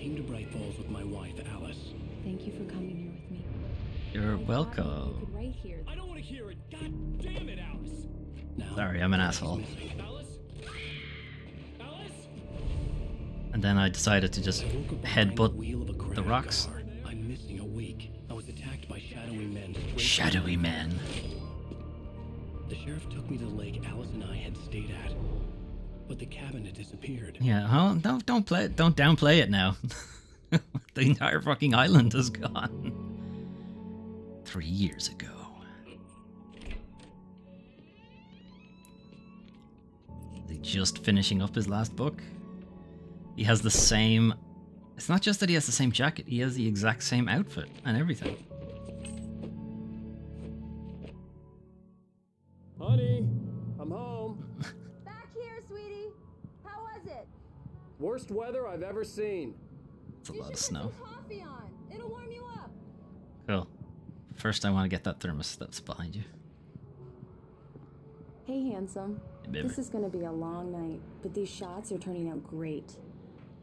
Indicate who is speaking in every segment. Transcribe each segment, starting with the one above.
Speaker 1: came to Bright Falls with my wife, Alice.
Speaker 2: Thank you for coming here with me.
Speaker 3: You're
Speaker 2: I thought
Speaker 3: welcome.
Speaker 2: you could write here.
Speaker 1: I don't want to hear it. God damn it, Alice. Now,
Speaker 3: Sorry, I'm an
Speaker 1: Alice is
Speaker 3: asshole.
Speaker 1: missing. Alice? Alice?
Speaker 3: And then I decided to just
Speaker 1: I woke up behind the wheel of a
Speaker 3: headbutt
Speaker 1: crashed
Speaker 3: the rocks.
Speaker 1: car. I'm missing a week. I was attacked by shadowy men.
Speaker 3: Shadowy men.
Speaker 1: The sheriff took me to the lake Alice and I had stayed at, but the cabin had disappeared.
Speaker 3: Yeah, oh, don't play it. Don't downplay it now. The entire fucking island is gone. 3 years ago. Is he just finishing up his last book? He has the same... It's not just that he has the same jacket, he has the exact same outfit and everything.
Speaker 4: Honey, I'm home.
Speaker 5: Back here, sweetie. How was it?
Speaker 4: Worst weather I've ever seen.
Speaker 3: It's a
Speaker 5: You
Speaker 3: lot
Speaker 5: should
Speaker 3: of
Speaker 5: put
Speaker 3: snow.
Speaker 5: some coffee on. It'll warm you up.
Speaker 3: Cool. First I want to get that thermos that's behind you.
Speaker 2: Hey, handsome.
Speaker 3: Hey, baby.
Speaker 2: This is going to be a long night, but these shots are turning out great.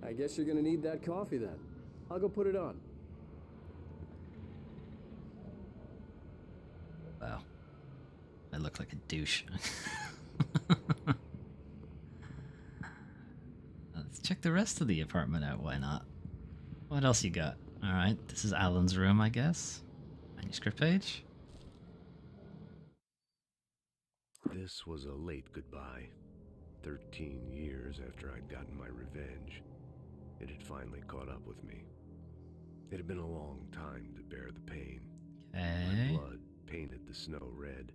Speaker 4: I guess you're gonna need that coffee then. I'll go put it on.
Speaker 3: Wow. I look like a douche. Let's check the rest of the apartment out, why not? What else you got? Alright, this is Alan's room, I guess. Manuscript page.
Speaker 6: This was a late goodbye. 13 years after I'd gotten my revenge, it had finally caught up with me. It had been a long time to bear the pain. My
Speaker 3: Okay.
Speaker 6: blood painted the snow red.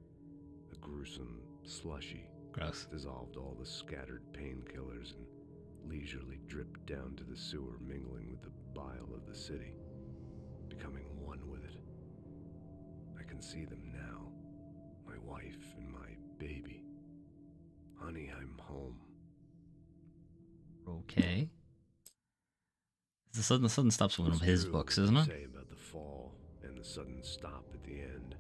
Speaker 6: A gruesome slushy
Speaker 3: Gross.
Speaker 6: dissolved all the scattered painkillers and leisurely dripped down to the sewer, mingling with the bile of the city, becoming one with it. I can see them now, my wife and my baby. Honey, I'm home.
Speaker 3: Okay. The sudden stop's one of
Speaker 6: It's
Speaker 3: his
Speaker 6: true
Speaker 3: books,
Speaker 6: what
Speaker 3: isn't
Speaker 6: you
Speaker 3: it?
Speaker 6: say about the fall and the sudden stop at the end.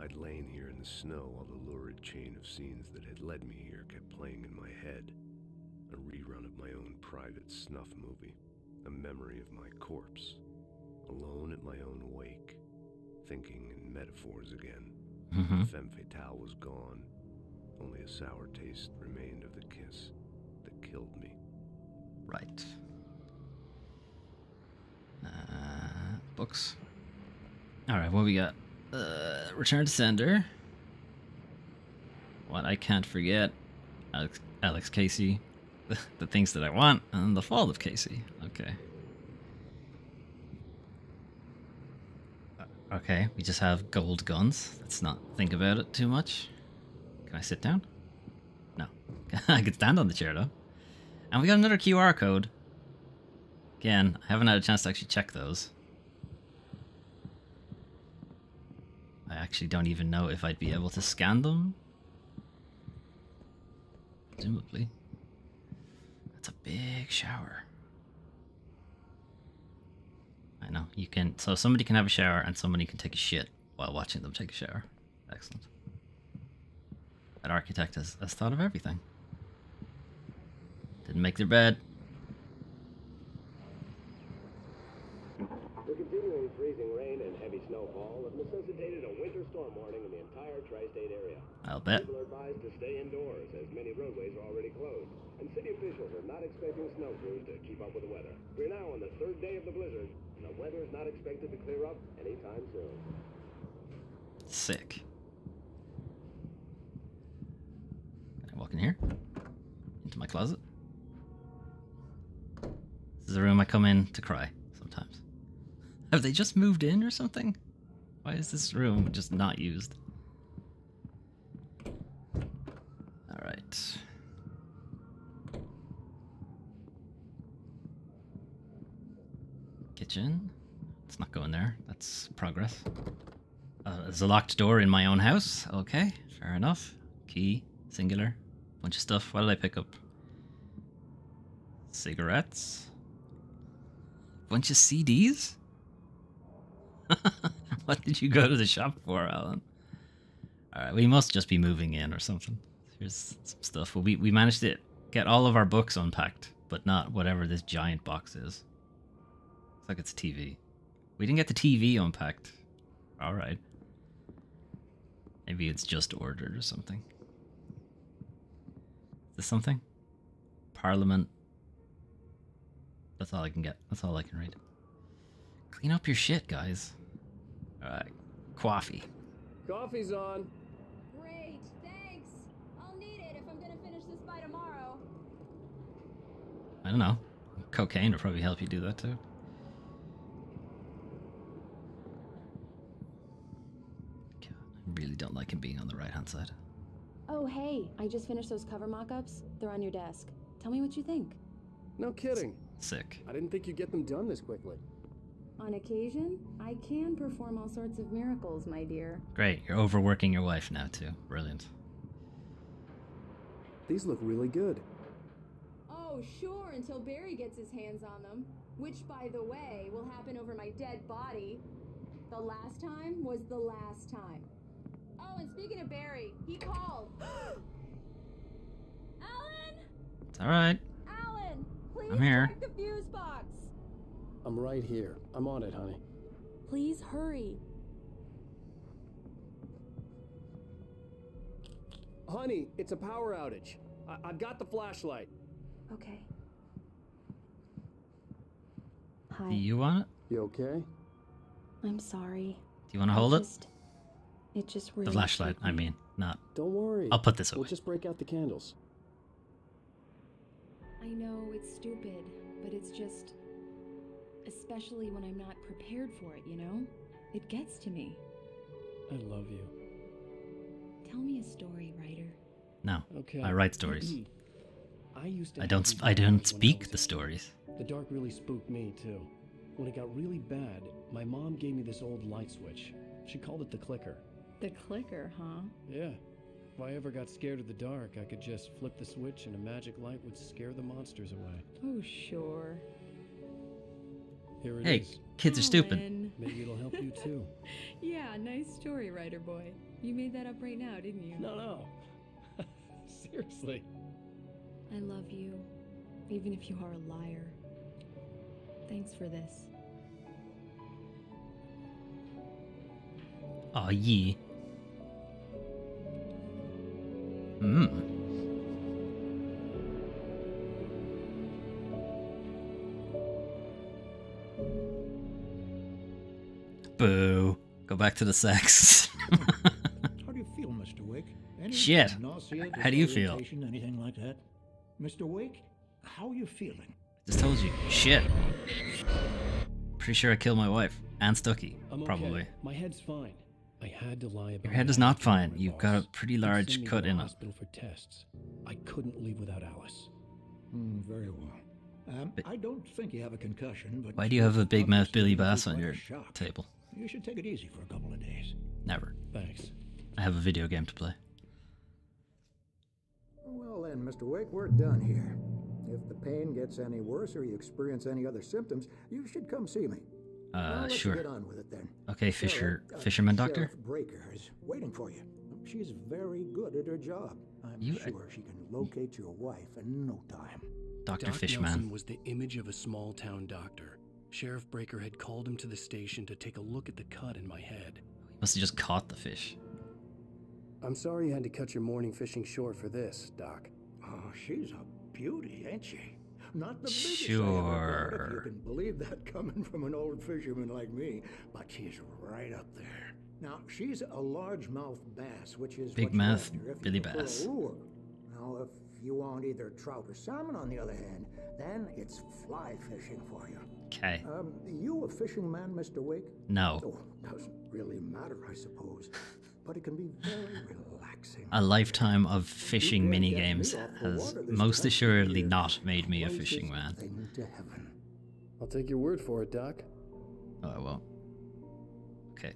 Speaker 6: I'd lain here in the snow while the lurid chain of scenes that had led me here kept playing in my head. A rerun of my own private snuff movie. A memory of my corpse. Alone at my own wake. Thinking in metaphors again.
Speaker 3: Mm-hmm.
Speaker 6: The femme fatale was gone. Only a sour taste remained of the kiss that killed me.
Speaker 3: Right. Books. Alright, what we got? Return to Sender. What I Can't Forget. Alex Casey. The Things That I Want. And The Fall of Casey. Okay. Okay, we just have gold guns. Let's not think about it too much. Can I sit down? No. I could stand on the chair though. And we got another QR code. Again, I haven't had a chance to actually check those. I actually don't even know if I'd be able to scan them. Presumably. That's a big shower. I know, you can, so somebody can have a shower and somebody can take a shit while watching them take a shower. Excellent. That architect has thought of everything. Didn't make their bed.
Speaker 7: The continuing freezing rain and heavy snowfall have necessitated a winter storm warning in the entire tri-state area.
Speaker 3: I'll bet.
Speaker 7: People are advised to stay indoors as many roadways are already closed, and city officials are not expecting snow crews to keep up with the weather. We're now on the third day of the blizzard, and the weather is not expected to clear up anytime soon.
Speaker 3: Sick. Can I walk in here? Into my closet? This is the room I come in to cry sometimes. Have they just moved in or something? Why is this room just not used? Alright. Kitchen. Let's not go in there. That's progress. There's a locked door in my own house. Okay, fair enough. Key, singular. Bunch of stuff. What did I pick up? Cigarettes. Bunch of CDs? What did you go to the shop for, Alan? Alright, we must just be moving in or something. Here's some stuff. Well, we managed to get all of our books unpacked, but not whatever this giant box is. like it's a TV. We didn't get the TV unpacked. Alright. Maybe it's just ordered or something. Is this something? Parliament. That's all I can get. That's all I can read. Clean up your shit, guys. Alright. Coffee.
Speaker 4: Coffee's on.
Speaker 5: Great, thanks. I'll need it if I'm gonna finish this by tomorrow.
Speaker 3: I don't know. Cocaine would probably help you do that too. God, I really don't like him being on the right hand side.
Speaker 2: Oh, hey, I just finished those cover mock-ups. They're on your desk. Tell me what you think.
Speaker 4: No kidding.
Speaker 3: Sick.
Speaker 4: I didn't think you'd get them done this quickly.
Speaker 2: On occasion, I can perform all sorts of miracles, my dear.
Speaker 3: Great, you're overworking your wife now too. Brilliant.
Speaker 4: These look really good.
Speaker 5: Oh, sure, until Barry gets his hands on them. Which, by the way, will happen over my dead body. The last time was the last time. Oh, and speaking of Barry, he called. Alan!
Speaker 3: It's alright.
Speaker 5: Alan! Please
Speaker 3: I'm here.
Speaker 5: check the fuse box!
Speaker 4: I'm right here. I'm on it, honey.
Speaker 2: Please hurry.
Speaker 4: Honey, it's a power outage. I've got the flashlight.
Speaker 2: Okay.
Speaker 3: Do
Speaker 2: Hi.
Speaker 3: you want it?
Speaker 4: You okay?
Speaker 2: I'm sorry.
Speaker 3: Do you want to hold it?
Speaker 2: It just really
Speaker 3: The flashlight,
Speaker 2: shook
Speaker 3: I
Speaker 2: me.
Speaker 3: mean, not.
Speaker 4: Don't worry.
Speaker 3: I'll put this
Speaker 4: We'll
Speaker 3: away.
Speaker 4: just break out the candles.
Speaker 2: I know it's stupid, but it's just... Especially when I'm not prepared for it, you know? It gets to me.
Speaker 4: I love you.
Speaker 2: Tell me a story, writer.
Speaker 3: No.
Speaker 4: Okay.
Speaker 3: I write stories.
Speaker 4: I used to
Speaker 3: I
Speaker 4: have
Speaker 3: don't.
Speaker 4: these
Speaker 3: I don't
Speaker 4: nightmares when
Speaker 3: speak
Speaker 4: was
Speaker 3: the
Speaker 4: a
Speaker 3: stories.
Speaker 4: kid. The dark really spooked me too. When it got really bad, my mom gave me this old light switch. She called it the clicker.
Speaker 2: The clicker, huh?
Speaker 4: Yeah. If I ever got scared of the dark, I could just flip the switch and a magic light would scare the monsters away.
Speaker 2: Oh, sure.
Speaker 4: Here it
Speaker 3: Hey,
Speaker 4: is.
Speaker 3: kids are stupid.
Speaker 2: Alan.
Speaker 4: Maybe it'll help you too.
Speaker 2: Yeah, nice story, writer boy. You made that up right now, didn't you?
Speaker 4: No. Seriously.
Speaker 2: I love you, even if you are a liar. Thanks for this.
Speaker 3: Aw, ye. Mmm. Boo. Go back to the sex.
Speaker 8: How do you feel, Mr. Wake? Any
Speaker 3: Shit.
Speaker 8: nausea,
Speaker 3: How do you feel?
Speaker 8: disorientation, anything like that? Mr. Wake, how are you feeling?
Speaker 3: Just told you. Shit. Pretty sure I killed my wife. And Stucky.
Speaker 4: I'm okay.
Speaker 3: Probably.
Speaker 4: My head's fine. I had to lie about
Speaker 3: Your head
Speaker 4: my
Speaker 3: is not
Speaker 4: attitude to
Speaker 3: fine.
Speaker 4: my
Speaker 3: You've
Speaker 4: boss.
Speaker 3: got a pretty
Speaker 4: He'd
Speaker 3: large
Speaker 4: send me
Speaker 3: cut
Speaker 4: to the
Speaker 3: in it.
Speaker 4: hospital for tests. I couldn't leave without Alice.
Speaker 8: Very well. I don't think you have a concussion, but
Speaker 3: Why do you have a big mouth
Speaker 8: obviously
Speaker 3: Billy
Speaker 8: it'll be
Speaker 3: Bass on
Speaker 8: quite a
Speaker 3: your
Speaker 8: shock.
Speaker 3: table?
Speaker 8: You should take it easy for a couple of days.
Speaker 3: Never.
Speaker 4: Thanks.
Speaker 3: I have a video game to play.
Speaker 9: Well then, Mr. Wake, we're done here. If the pain gets any worse or you experience any other symptoms, you should come see me. Now, let's
Speaker 3: Sure.
Speaker 9: get on with it then.
Speaker 3: Okay, fisherman doctor?
Speaker 9: Sheriff Breaker is waiting for you. She's very good at her job. I'm
Speaker 3: You-
Speaker 9: sure she can locate your wife in no time.
Speaker 3: Dr.
Speaker 1: Doc
Speaker 3: Fishman.
Speaker 1: Nelson was the image of a small-town doctor. Sheriff Breaker had called him to the station to take a look at the cut in my head.
Speaker 3: Must have just caught the fish.
Speaker 4: I'm sorry you had to cut your morning fishing short for this, Doc.
Speaker 9: Oh, she's a beauty, ain't she? Not the biggest I ever
Speaker 3: Sure.
Speaker 9: got, if you can believe that coming from an old fisherman like me, but she's right up there. Now, she's a largemouth bass, which is
Speaker 3: Big
Speaker 9: what you're
Speaker 3: mouth
Speaker 9: after if you
Speaker 3: Billy
Speaker 9: prefer a
Speaker 3: Bass.
Speaker 9: lure. Now, if you want either trout or salmon, on the other hand, then it's fly fishing for you.
Speaker 3: Okay.
Speaker 9: You a fishing man, Mr. Wake?
Speaker 3: No.
Speaker 9: Oh, doesn't really matter, I suppose, but it can be very relaxing.
Speaker 3: A lifetime of fishing
Speaker 9: You can't
Speaker 3: mini
Speaker 9: get me
Speaker 3: games
Speaker 9: off the
Speaker 3: has
Speaker 9: water this
Speaker 3: most
Speaker 9: time of
Speaker 3: assuredly
Speaker 9: year.
Speaker 3: not made me a
Speaker 9: Closest
Speaker 3: fishing man.
Speaker 9: thing to heaven.
Speaker 4: I'll take your word for it, Doc.
Speaker 3: Oh, I won't. Okay.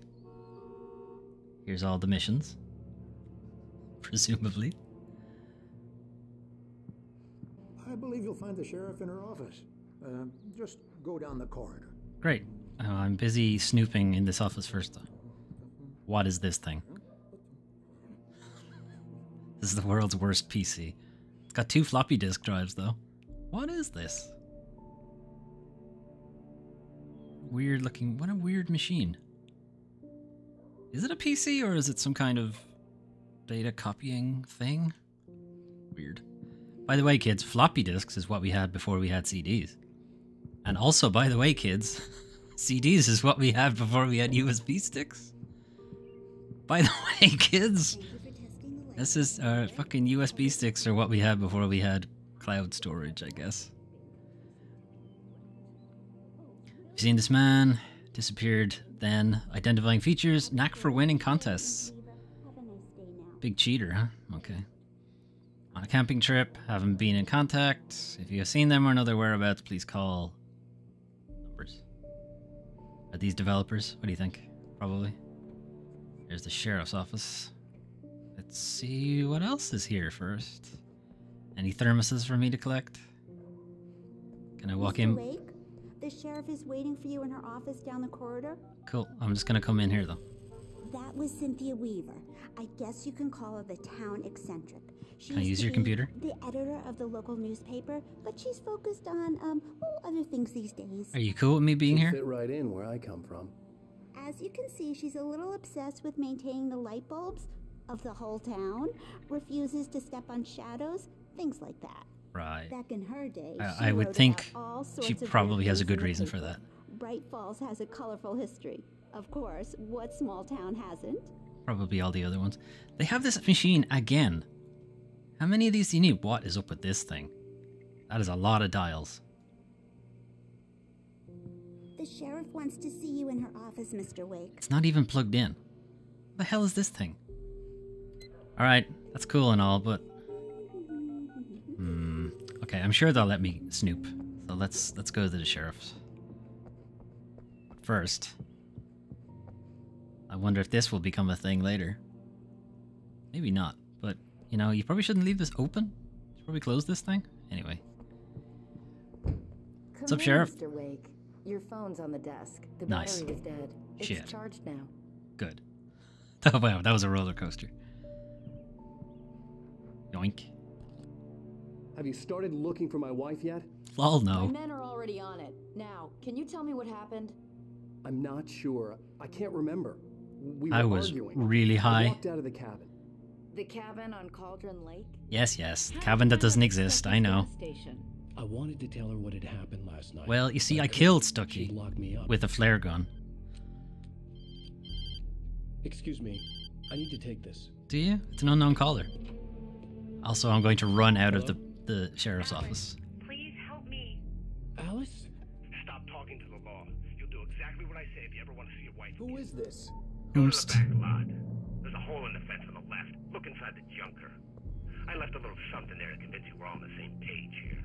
Speaker 3: Here's all the missions. Presumably.
Speaker 9: I believe you'll find the sheriff in her office. Just go down the corridor.
Speaker 3: Great. I'm busy snooping in this office first, though. What is this thing? This is the world's worst PC. It's got 2 floppy disk drives, though. What is this? weird looking... What a weird machine. Is it a PC or is it some kind of data copying thing? Weird. By the way, kids, floppy disks is what we had before we had CDs. And also, by the way, kids, CDs is what we had before we had USB sticks. By the way, kids, this is fucking USB sticks are what we had before we had cloud storage, I guess. You've seen this man, disappeared then, identifying features, knack for winning contests. Big cheater, huh? Okay. On a camping trip, haven't been in contact. If you have seen them or know their whereabouts, please call numbers. Are these developers? What do you think? Probably. There's the sheriff's office. Let's see what else is here first. Any thermoses for me to collect? Can I walk in?
Speaker 10: Wake? The sheriff is waiting for you in her office down the corridor.
Speaker 3: Cool. I'm just gonna come in here though.
Speaker 10: That was Cynthia Weaver. I guess you can call her the town eccentric.
Speaker 3: Can I use your computer?
Speaker 10: The editor of the local newspaper, but she's focused on other things these days.
Speaker 3: Are you cool with me being here?
Speaker 4: Fit right in where I come from.
Speaker 10: As you can see, she's a little obsessed with maintaining the light bulbs of the whole town, refuses to step on shadows, things like that.
Speaker 3: Right.
Speaker 10: Back in her day,
Speaker 3: I would think she probably has a good reason for that.
Speaker 10: Bright Falls has a colorful history. Of course, what small town hasn't?
Speaker 3: Probably all the other ones. They have this machine again. How many of these do you need? What is up with this thing? That is a lot of dials.
Speaker 10: The sheriff wants to see you in her office, Mr. Wake.
Speaker 3: It's not even plugged in. What the hell is this thing? Alright, that's cool and all, but... Okay, I'm sure they'll let me snoop. So let's go to the sheriff's. But first... I wonder if this will become a thing later. Maybe not, but, you know, you probably shouldn't leave this open. You should probably close this thing. Anyway. What's up, Sheriff?
Speaker 11: Mr. Wake. Your phone's on the desk. The
Speaker 3: Nice.
Speaker 11: battery is dead.
Speaker 3: Shit.
Speaker 11: It's charged now.
Speaker 3: Good. Oh, wow, that was a roller coaster. Yoink.
Speaker 4: Have you started looking for my wife yet?
Speaker 3: Lol, no.
Speaker 11: My men are already on it. Now, can you tell me what happened?
Speaker 4: I'm not sure. I can't remember. We were
Speaker 3: I was
Speaker 4: arguing.
Speaker 3: really
Speaker 4: I
Speaker 3: high.
Speaker 4: walked out of the cabin.
Speaker 11: The cabin on Cauldron Lake?
Speaker 3: Yes, yes. The cabin that doesn't exist, I know.
Speaker 1: I wanted to tell her what had happened last night.
Speaker 3: Well, you see, I
Speaker 1: couldn't.
Speaker 3: killed
Speaker 1: She'd
Speaker 3: Stucky
Speaker 1: lock me up.
Speaker 3: with a flare gun.
Speaker 1: Excuse me. I need to take this.
Speaker 3: Do you? It's an unknown caller. Also, I'm going to run out of the sheriff's office.
Speaker 12: Please help me.
Speaker 1: Alice?
Speaker 7: Stop talking to the law. You'll do exactly what I say if you ever want to see your wife.
Speaker 4: Who is this?
Speaker 7: Go to the back lot. There's a hole in the fence on the left. Look inside the junker. I left a little something there to convince you we're all on the same page here.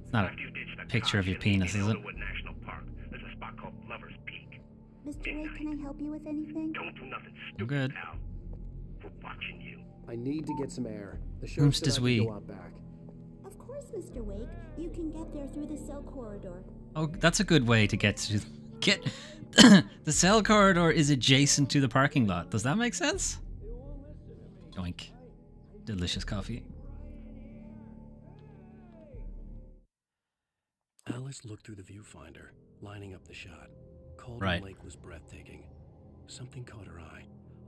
Speaker 3: It's not
Speaker 7: After you ditch the
Speaker 3: a picture of your penis,
Speaker 7: in
Speaker 3: is it?
Speaker 7: Ilderwood National Park, there's a spot called Lover's Peak.
Speaker 10: Mr. Wake, can I help you with anything?
Speaker 7: Don't do nothing
Speaker 3: I'm
Speaker 7: stupid,
Speaker 3: good.
Speaker 7: pal. We're watching you.
Speaker 4: I need to get some air. The sheriff said I could go out back.
Speaker 10: Of course, Mr. Wake. You can get there through the cell corridor.
Speaker 3: Oh, that's a good way to get to... Get... The cell corridor is adjacent to the parking lot. Does that make sense? Yoink. Delicious coffee.
Speaker 1: Alice looked through the viewfinder, lining up the shot. Cauldron
Speaker 3: Right.
Speaker 1: Lake was breathtaking. Something caught her eye.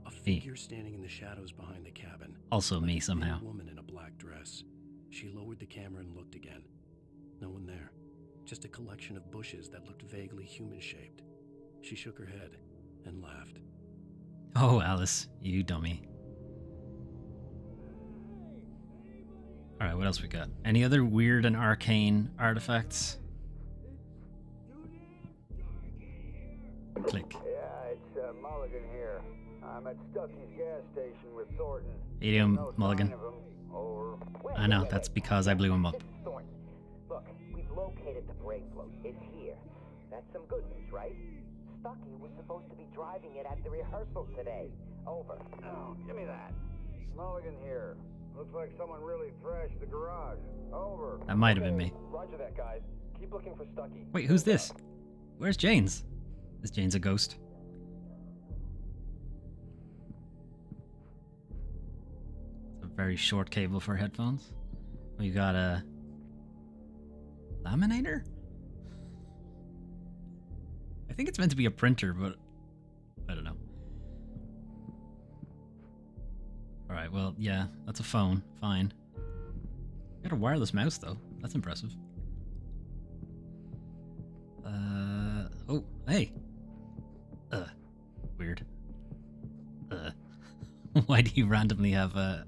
Speaker 1: A figure standing in the shadows behind the cabin.
Speaker 3: Also
Speaker 1: like
Speaker 3: me
Speaker 1: a
Speaker 3: somehow.
Speaker 1: big woman in a black dress. She lowered the camera and looked again. No one there. Just a collection of bushes that looked vaguely human-shaped. She shook her head and laughed.
Speaker 3: Oh, Alice, you dummy. Alright, what else we got? Any other weird and arcane artifacts? Click.
Speaker 13: Yeah, it's Mulligan here. I'm at Stucky's gas station with Thornton.
Speaker 3: Idiom
Speaker 13: No
Speaker 3: Mulligan.
Speaker 13: sign of him. Over.
Speaker 3: I know, that's because I blew him up.
Speaker 14: Thornton, look, we've located the brake float. It's here. That's some good news, right? Stucky was supposed to be driving it at the rehearsal today. Over.
Speaker 13: Oh, give me that. Mulligan here. Looks like someone really thrashed the garage. Over.
Speaker 3: That might have been me.
Speaker 13: Roger that, guys. Keep looking for Stucky.
Speaker 3: Wait, who's this? Where's Jane's? Is Jane's a ghost? It's a very short cable for headphones. We got a laminator? I think it's meant to be a printer, but I don't know. Alright, well, yeah, that's a phone. Fine. Got a wireless mouse, though. That's impressive. Oh, hey. Weird. Why do you randomly have a...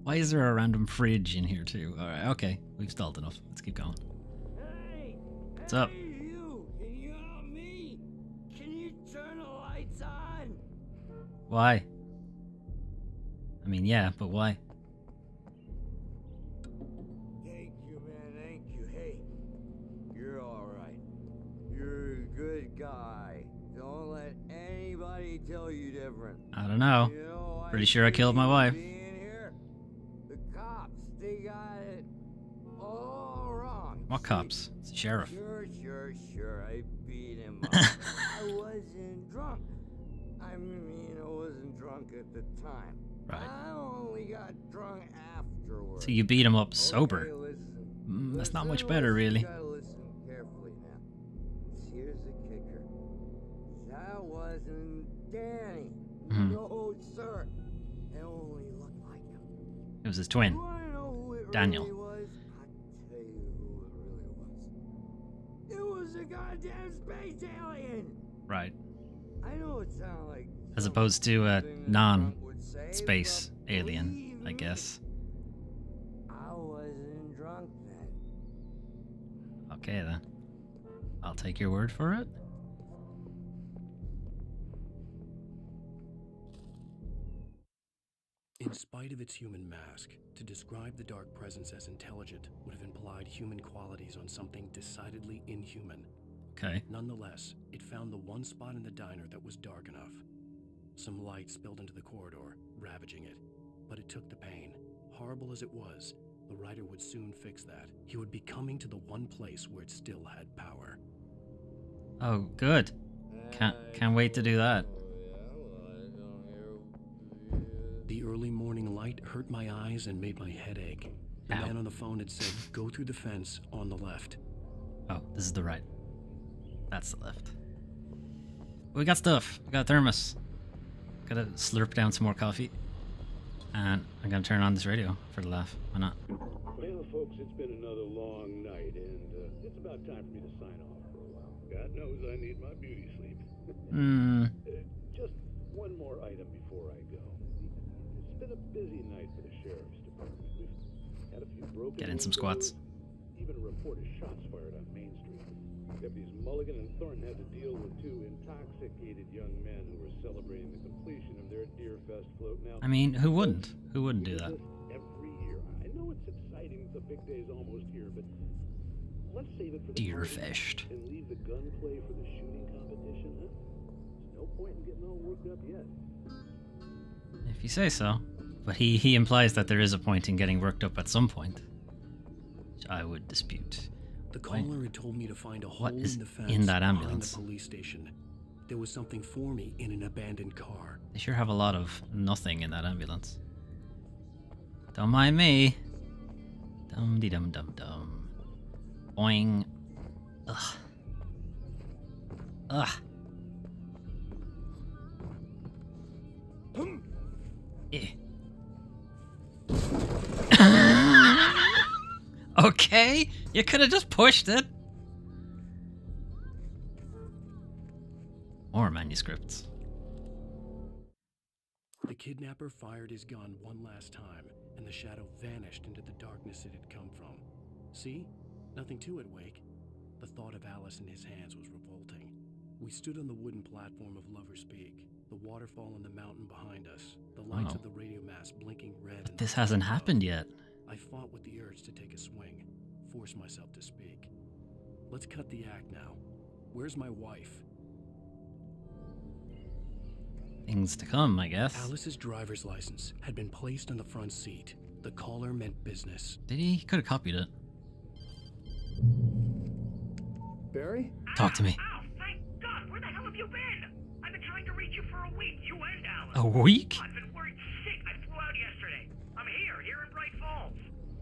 Speaker 3: Why is there a random fridge in here, too? Alright, okay. We've stalled enough. Let's keep going.
Speaker 12: Hey!
Speaker 3: What's up?
Speaker 12: You! Can you help me? Can you turn the lights on?
Speaker 3: Why? I mean, yeah, but why?
Speaker 12: Thank you, man. Thank you. Hey, you're alright. You're a good guy. Don't let anybody tell you different.
Speaker 3: I don't know.
Speaker 12: You know,
Speaker 3: Pretty sure I killed my wife.
Speaker 12: Being here, the cops, they got it all wrong.
Speaker 3: What cops? It's the sheriff.
Speaker 12: Sure. I beat him up. I wasn't drunk. I mean, I wasn't drunk at the time.
Speaker 3: Right.
Speaker 12: I only got drunk afterwards.
Speaker 3: So you beat him up sober.
Speaker 12: Okay, listen.
Speaker 3: That's not much better, really.
Speaker 12: You gotta listen carefully now. Here's the kicker. That wasn't Danny. No, sir. It only looked like him.
Speaker 3: It was his twin.
Speaker 12: You wanna know who it
Speaker 3: Daniel.
Speaker 12: really was? I'll tell you who it really was. It was a goddamn space alien.
Speaker 3: Right.
Speaker 12: I know it sounds like
Speaker 3: As opposed to a non-space alien, I guess.
Speaker 12: I wasn't drunk then.
Speaker 3: Okay, then. I'll take your word for it.
Speaker 1: In spite of its human mask, to describe the dark presence as intelligent would have implied human qualities on something decidedly inhuman.
Speaker 3: Okay.
Speaker 1: Nonetheless, it found the one spot in the diner that was dark enough. Some light spilled into the corridor, ravaging it. But it took the pain. Horrible as it was, the writer would soon fix that. He would be coming to the one place where it still had power.
Speaker 3: Oh, good. Can't wait to do that.
Speaker 1: The early morning light hurt my eyes and made my head ache. The man on the phone had said, go through the fence on the left.
Speaker 3: Oh, this is the right. That's the left. We got stuff. We got a thermos. Gotta slurp down some more coffee. And I'm gonna turn on this radio for the laugh. Why not?
Speaker 7: Well, folks, it's been another long night, and it's about time for me to sign off for a while. God knows I need my beauty sleep. Just one more item before I go. It's been a busy night for the sheriff's department. We've had a few broken
Speaker 3: Get in some
Speaker 7: windows,
Speaker 3: squats.
Speaker 7: even a report of shots fired on Main Street. Deputies Mulligan and Thornton had to deal with two intoxicated young men who were celebrating the completion of their Deerfest float. Now,
Speaker 3: I mean, who wouldn't? Who wouldn't do that?
Speaker 7: every year. I know it's exciting. The big day's almost here, but let's save it for the
Speaker 3: Deerfest.
Speaker 7: party and leave the gunplay for the shooting competition, huh? There's no point in getting all worked up yet.
Speaker 3: If you say so. But he implies that there is a point in getting worked up at some point. Which I would dispute.
Speaker 1: The caller had told me to find a hole
Speaker 3: What is
Speaker 1: in the fence
Speaker 3: in that
Speaker 1: behind
Speaker 3: ambulance?
Speaker 1: the police station. There was something for me in an abandoned car.
Speaker 3: They sure have a lot of nothing in that ambulance. Don't mind me. Dum-de-dum-dum-dum. Boing. Ugh. Ugh. Eh. Okay, you could have just pushed it. More manuscripts.
Speaker 1: The kidnapper fired his gun one last time, and the shadow vanished into the darkness it had come from. See? Nothing to it, Wake. The thought of Alice in his hands was revolting. We stood on the wooden platform of Lover's Peak, the waterfall in the mountain behind us, the lights of the radio mast blinking red.
Speaker 3: But this hasn't happened yet.
Speaker 1: I fought with the urge to take a swing, force myself to speak. Let's cut the act now. Where's my wife?
Speaker 3: Things to come, I guess.
Speaker 1: Alice's driver's license had been placed on the front seat. The caller meant business.
Speaker 3: Did he? He could have copied it.
Speaker 4: Barry?
Speaker 3: Talk to me.
Speaker 15: Oh, thank God! Where the hell have you been? I've been trying to reach you for a week, you and Alice.
Speaker 3: A week?
Speaker 15: I've been worried sick. I flew out yesterday. I'm here in Bright Falls.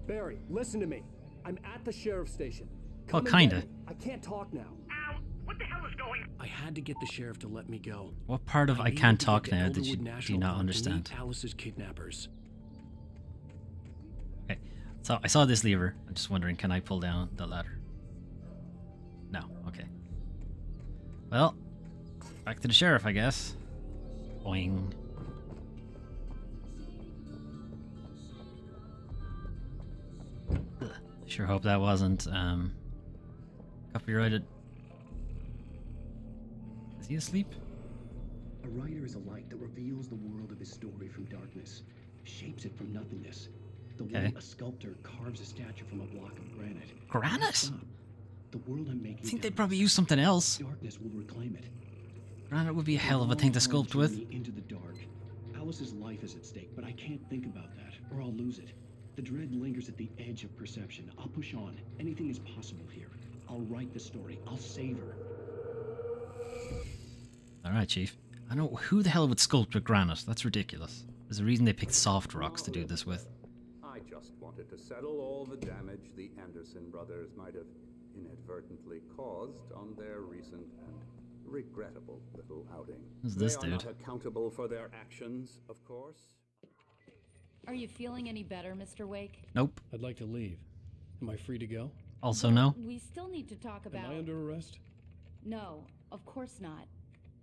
Speaker 4: Barry, listen to me. I'm at the sheriff's station.
Speaker 3: Well,
Speaker 4: Come and
Speaker 3: kinda.
Speaker 4: get me. I can't talk now.
Speaker 15: Al, what What the hell is going?
Speaker 1: I had to get the sheriff to let me go.
Speaker 3: What part of I
Speaker 1: needed
Speaker 3: can't
Speaker 1: to
Speaker 3: talk
Speaker 1: get to
Speaker 3: now did
Speaker 1: Elderwood
Speaker 3: you do
Speaker 1: National
Speaker 3: not
Speaker 1: Park and meet
Speaker 3: understand?
Speaker 1: Alice's kidnappers.
Speaker 3: Okay, so I saw this lever. I'm just wondering, can I pull down the ladder? No, okay. Well, back to the sheriff, I guess. Boing. Ugh. Sure hope that wasn't copyrighted. Is he asleep?
Speaker 4: A writer is a light that reveals the world of his story from darkness, shapes it from nothingness. The way a sculptor carves a statue from a block of granite.
Speaker 3: Granite?
Speaker 4: The world I'm making.
Speaker 3: I think they'd probably use something else.
Speaker 4: Darkness will reclaim it.
Speaker 3: Granite would be a hell of a thing to sculpt with.
Speaker 4: Into the dark. Alice's life is at stake, but I can't think about that, or I'll lose it. The dread lingers at the edge of perception. I'll push on. Anything is possible here. I'll write the story. I'll save her.
Speaker 3: Alright, Chief. I know who the hell would sculpt with granite. That's ridiculous. There's a reason they picked soft rocks to do this with.
Speaker 16: I just wanted to settle all the damage the Anderson brothers might have inadvertently caused on their recent and regrettable little outing.
Speaker 3: Who's this
Speaker 16: they are
Speaker 3: dude?
Speaker 16: not accountable for their actions, of course.
Speaker 11: Are you feeling any better, Mr. Wake?
Speaker 3: Nope.
Speaker 1: I'd like to leave. Am I free to go?
Speaker 3: Also no.
Speaker 11: We still need to talk about...
Speaker 1: Am I under arrest?
Speaker 11: No, of course not.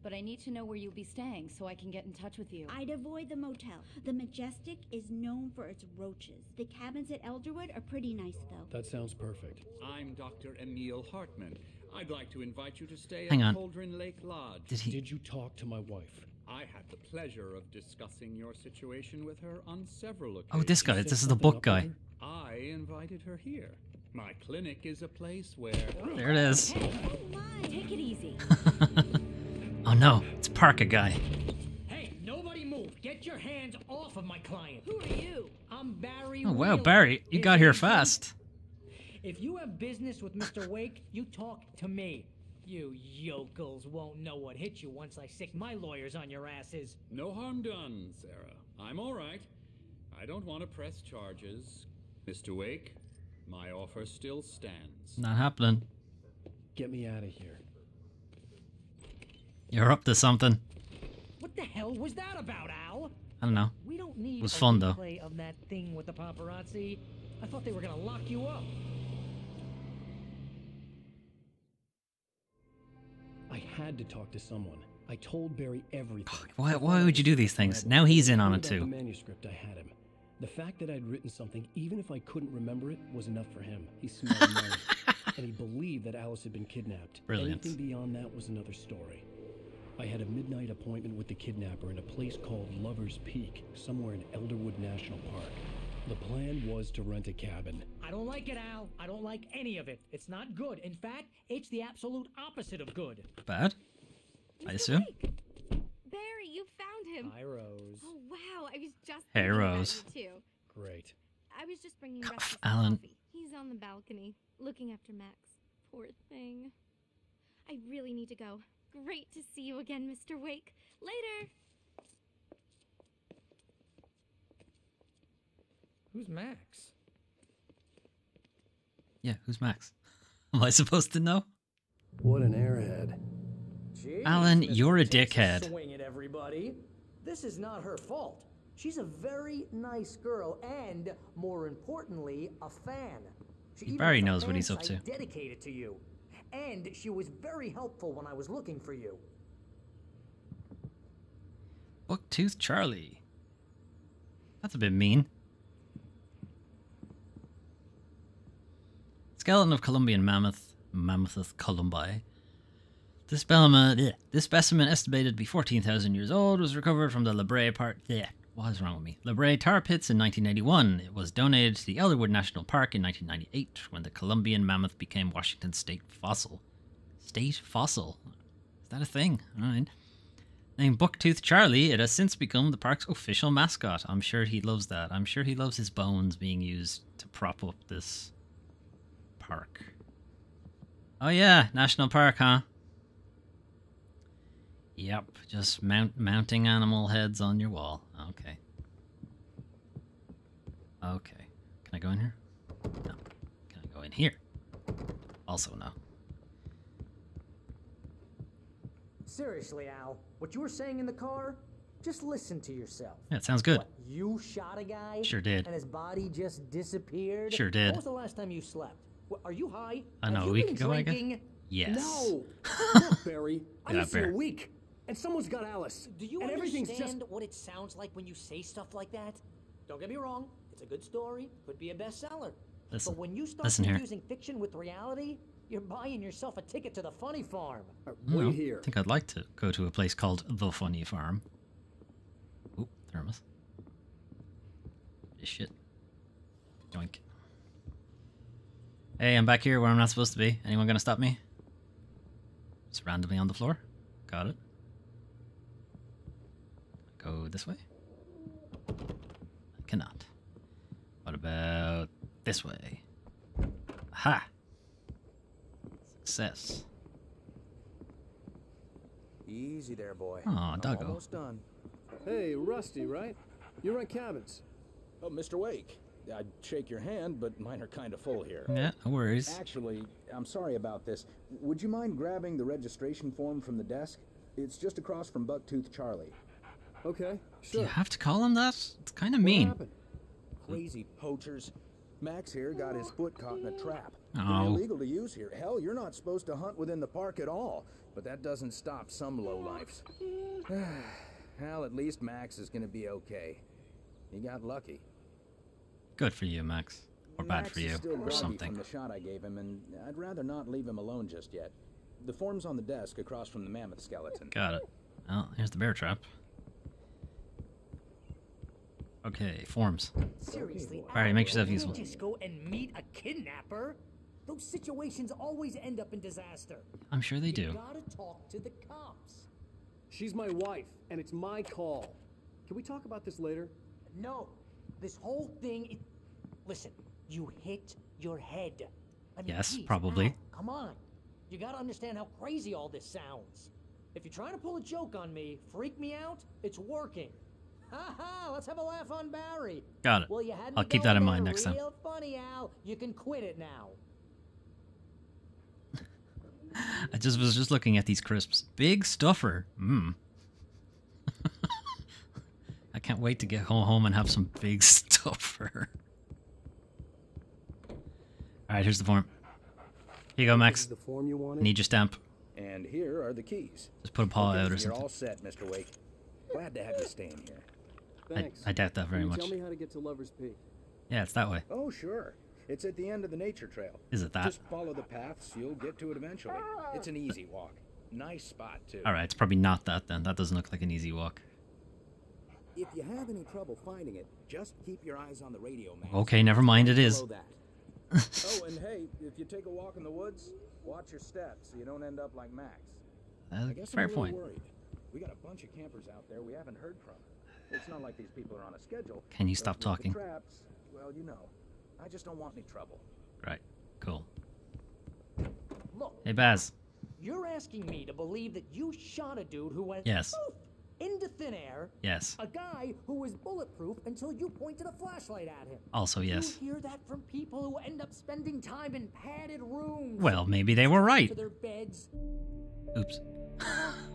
Speaker 11: But I need to know where you'll be staying so I can get in touch with you.
Speaker 10: I'd avoid the motel. The Majestic is known for its roaches. The cabins at Elderwood are pretty nice, though.
Speaker 1: That sounds perfect.
Speaker 17: I'm Dr. Emil Hartman. I'd like to invite you to stay
Speaker 3: Hang
Speaker 17: at
Speaker 3: on.
Speaker 17: Cauldron Lake Lodge.
Speaker 1: Did you talk to my wife?
Speaker 17: I had the pleasure of discussing your situation with her on several occasions.
Speaker 3: Oh, this guy. This is the book guy.
Speaker 17: I invited her here. My clinic is a place where...
Speaker 3: There it is.
Speaker 11: Hey, take it easy.
Speaker 3: Oh no, it's Parker guy.
Speaker 18: Hey, nobody move. Get your hands off of my client.
Speaker 11: Who are you?
Speaker 18: I'm Barry.
Speaker 3: Oh wow,
Speaker 18: Wheeler.
Speaker 3: Barry, you got here fast.
Speaker 18: If you have business with Mr. Wake, you talk to me. You yokels won't know what hit you once I stick my lawyers on your asses.
Speaker 17: No harm done, Sarah. I'm all right. I don't want to press charges. Mr. Wake, my offer still stands.
Speaker 3: Not happening.
Speaker 1: Get me out of here.
Speaker 3: You're up to something.
Speaker 18: What the hell was that about, Al?
Speaker 3: I don't know.
Speaker 18: We don't need
Speaker 3: It was
Speaker 18: a
Speaker 3: fun though.
Speaker 18: replay of that thing with the paparazzi. I thought they were gonna lock you up.
Speaker 1: I had to talk to someone. I told Barry everything.
Speaker 3: Why would you do these things? Now he's in on it
Speaker 1: The
Speaker 3: too.
Speaker 1: manuscript, I had him. The fact that I'd written something, even if I couldn't remember it, was enough for him. He smelled money. And he believed that Alice had been kidnapped.
Speaker 3: Brilliant.
Speaker 1: Anything beyond that was another story. I had a midnight appointment with the kidnapper in a place called Lover's Peak, somewhere in Elderwood National Park. The plan was to rent a cabin.
Speaker 18: I don't like it, Al. I don't like any of it. It's not good. In fact, it's the absolute opposite of good.
Speaker 3: Bad? I assume.
Speaker 19: Barry, you found him.
Speaker 18: Hi, Rose.
Speaker 19: Oh, wow. I was just
Speaker 3: Hey,
Speaker 19: thinking about
Speaker 3: Rose.
Speaker 19: you, too.
Speaker 1: Great.
Speaker 19: I was just bringing
Speaker 3: Cough,
Speaker 19: breakfast
Speaker 3: Alan.
Speaker 19: coffee. He's on the balcony, looking after Max. Poor thing. I really need to go. Great to see you again, Mr. Wake. Later.
Speaker 18: Who's Max?
Speaker 3: Yeah, who's Max? Am I supposed to know?
Speaker 4: What an airhead.
Speaker 12: Jeez,
Speaker 3: Alan,
Speaker 12: Mr.
Speaker 3: you're a
Speaker 12: Takes
Speaker 3: dickhead.
Speaker 12: Swing at everybody. This is not her fault. She's a very nice girl and, more importantly, a fan. She even
Speaker 3: Barry
Speaker 12: has a
Speaker 3: knows what
Speaker 12: fan
Speaker 3: he's up
Speaker 12: site
Speaker 3: to.
Speaker 12: dedicated to you. And she was very helpful when I was looking for you.
Speaker 3: Bucktooth Charlie. That's a bit mean. Skeleton of Columbian mammoth, Mammothus columbi. This specimen, estimated to be 14,000 years old, was recovered from the La Brea what is wrong with me? La Brea tar pits in 1981. It was donated to the Elderwood National Park in 1998 when the Columbian mammoth became Washington State fossil. State fossil? Is that a thing? Alright. Named Bucktooth Charlie, it has since become the park's official mascot. I'm sure he loves that. I'm sure he loves his bones being used to prop up this park. Oh yeah, National Park, huh? Yep, just mounting animal heads on your wall. Okay. Okay. Can I go in here? No. Can I go in here? Also no.
Speaker 20: Seriously, Al, what you were saying in the car, just listen to yourself.
Speaker 3: Yeah, it sounds good.
Speaker 20: What, you shot a guy?
Speaker 3: Sure did.
Speaker 20: And his body just disappeared?
Speaker 3: Sure did.
Speaker 20: When was the last time you slept? What, are you high?
Speaker 3: I know, a week ago, I guess? Yes.
Speaker 4: No! Look, Barry, I'm
Speaker 3: Yeah,
Speaker 4: missing
Speaker 3: Bear.
Speaker 4: a week, and someone's got Alice.
Speaker 20: Do you
Speaker 4: and everything's
Speaker 20: understand
Speaker 4: just...
Speaker 20: what it sounds like when you say stuff like that? Don't get me wrong, it's a good story, could be a bestseller.
Speaker 3: Listen,
Speaker 20: But when you start
Speaker 3: listen here.
Speaker 20: confusing fiction with reality, you're buying yourself a ticket to the funny farm.
Speaker 3: Well, I think I'd like to go to a place called The Funny Farm. Oop, thermos. This shit. Yoink. Hey, I'm back here where I'm not supposed to be. Anyone gonna stop me? Just randomly on the floor. Got it. Go this way? I cannot. What about this way? Aha! Success.
Speaker 21: Easy there, boy.
Speaker 3: Aw, doggo.
Speaker 21: Almost done.
Speaker 22: Hey, Rusty, right? You run cabins.
Speaker 21: Oh, Mr. Wake. I'd shake your hand, but mine are kind of full here.
Speaker 3: Yeah, no worries.
Speaker 21: Actually, I'm sorry about this. Would you mind grabbing the registration form from the desk? It's just across from Bucktooth Charlie.
Speaker 22: Okay,
Speaker 3: Do you have to call him that? It's kind of mean.
Speaker 21: Crazy poachers. Max here got his foot caught in a trap.
Speaker 3: Oh.
Speaker 21: They're illegal to use here. Hell, you're not supposed to hunt within the park at all. But that doesn't stop some lowlifes. Well, at least Max is going to be okay. He got lucky.
Speaker 3: Good for you, Max. Or bad
Speaker 21: Max
Speaker 3: for
Speaker 21: is
Speaker 3: you,
Speaker 21: still
Speaker 3: or
Speaker 21: groggy
Speaker 3: something.
Speaker 21: from the shot I gave him, and I'd rather not leave him alone just yet. The form's on the desk across from the mammoth skeleton.
Speaker 3: Got it. Well, here's the bear trap. Okay, forms.
Speaker 20: Seriously,
Speaker 3: Alright, make yourself
Speaker 20: you
Speaker 3: useful.
Speaker 20: can't just go and meet a kidnapper. Those situations always end up in disaster.
Speaker 3: I'm sure they do.
Speaker 20: You gotta talk to the cops.
Speaker 22: She's my wife, and it's my call. Can we talk about this later?
Speaker 20: No, this whole thing. Listen, you hit your head. I mean,
Speaker 3: Yes,
Speaker 20: geez,
Speaker 3: probably.
Speaker 20: Al, come on, you gotta understand how crazy all this sounds. If you're trying to pull a joke on me, freak me out, it's working. Ha ha! Let's have a laugh on Barry.
Speaker 3: Got it.
Speaker 20: Well, you had
Speaker 3: I'll
Speaker 20: me
Speaker 3: keep that
Speaker 20: going
Speaker 3: in mind
Speaker 20: there
Speaker 3: next time.
Speaker 20: Real funny, Al. You can quit it now.
Speaker 3: I was just looking at these crisps. Big stuffer. Mmm. I can't wait to get home and have some big stuffer. Alright, here's the form. Here you go, Max.
Speaker 22: This is the form you wanted?
Speaker 3: Need your stamp.
Speaker 21: And here are the keys.
Speaker 3: Just put a paw
Speaker 21: Okay,
Speaker 3: out or
Speaker 21: you're
Speaker 3: something.
Speaker 21: all set, Mr. Wake. Glad to have you staying here.
Speaker 22: Thanks.
Speaker 3: I doubt that very
Speaker 22: Can you
Speaker 3: much.
Speaker 22: Tell me how to get to Lover's Peak.
Speaker 3: Yeah, it's that way.
Speaker 21: Oh, sure. It's at the end of the nature trail.
Speaker 3: Is it that?
Speaker 21: Just follow the paths, you'll get to it eventually. It's an easy walk. Nice spot, too.
Speaker 3: Alright, it's probably not that then. That doesn't look like an easy walk.
Speaker 21: If you have any trouble finding it, just keep your eyes on the radio map.
Speaker 3: Okay, never mind, it is.
Speaker 21: Below that. Oh, and hey, if you take a walk in the woods, watch your steps so you don't end up like Max. I guess
Speaker 3: fair
Speaker 21: I'm a little
Speaker 3: point.
Speaker 21: worried. We got a bunch of campers out there we haven't heard from. It's not like these people are on a schedule.
Speaker 3: Can you
Speaker 21: but
Speaker 3: stop
Speaker 21: with
Speaker 3: talking?
Speaker 21: The traps, well, you know, I just don't want any trouble.
Speaker 3: Right, cool.
Speaker 20: Look,
Speaker 3: Hey, Baz.
Speaker 20: you're asking me to believe that you shot a dude who went
Speaker 3: Yes.
Speaker 20: poof into thin air.
Speaker 3: Yes.
Speaker 20: A guy who was bulletproof until you pointed a flashlight at him.
Speaker 3: Also, yes.
Speaker 20: You hear that from people who end up spending time in padded rooms.
Speaker 3: Well, maybe they were right.
Speaker 20: To their beds.
Speaker 3: Oops.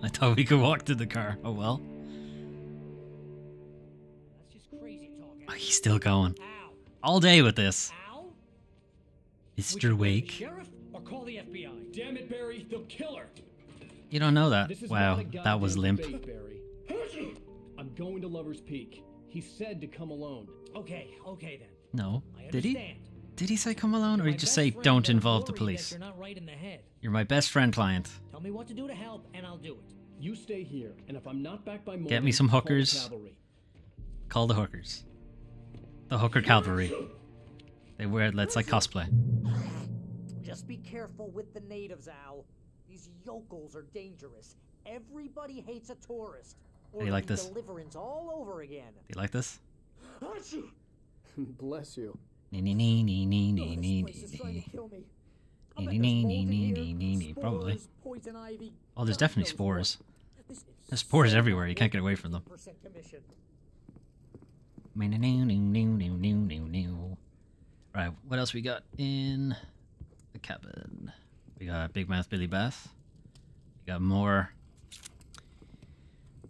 Speaker 3: I thought we could walk to the car. Oh well.
Speaker 18: That's just crazy talking.
Speaker 3: Oh, he's still going. All day with this.
Speaker 18: Al?
Speaker 3: Mr. Wake.
Speaker 18: Sheriff or call the FBI?
Speaker 22: Damn it, Barry, they'll kill her.
Speaker 3: You don't know that.
Speaker 22: This is
Speaker 3: Wow,
Speaker 22: not a
Speaker 3: that was
Speaker 22: goddamn
Speaker 3: limp.
Speaker 22: fake, Barry. I'm going to Lover's Peak. He said to come alone.
Speaker 18: Okay then.
Speaker 3: No.
Speaker 18: I
Speaker 3: Did he?
Speaker 18: understand.
Speaker 3: Did he say come alone, or
Speaker 18: My
Speaker 3: did he just
Speaker 18: best
Speaker 3: say
Speaker 18: friend
Speaker 3: don't
Speaker 18: that I'm
Speaker 3: involve the
Speaker 18: worried
Speaker 3: police?
Speaker 18: that You're not right in the head.
Speaker 3: You're my best friend, client.
Speaker 18: Tell me what to do to help, and I'll do it.
Speaker 22: You stay here, and if I'm not back by morning,
Speaker 3: Get me some
Speaker 22: call the
Speaker 3: hookers.
Speaker 22: cavalry.
Speaker 3: Call the hookers. The hooker cavalry. They wear that's like cosplay.
Speaker 20: Just be careful with the natives, Al. These yokels are dangerous. Everybody hates a tourist. Or
Speaker 3: you like
Speaker 20: it'll be
Speaker 3: this?
Speaker 20: Deliverance all over again.
Speaker 3: Do you like this?
Speaker 22: Bless you.
Speaker 3: Nee nee nee nee nee nee nee
Speaker 20: This place is trying to kill me.
Speaker 3: nee nee nee nee nee nee nee. Probably.
Speaker 20: Poison ivy.
Speaker 3: Oh, there's definitely spores. There's spores everywhere. You can't get away from them.
Speaker 20: Commission.
Speaker 3: Right, what else we got in the cabin? We got Big Mouth Billy Bass. We got more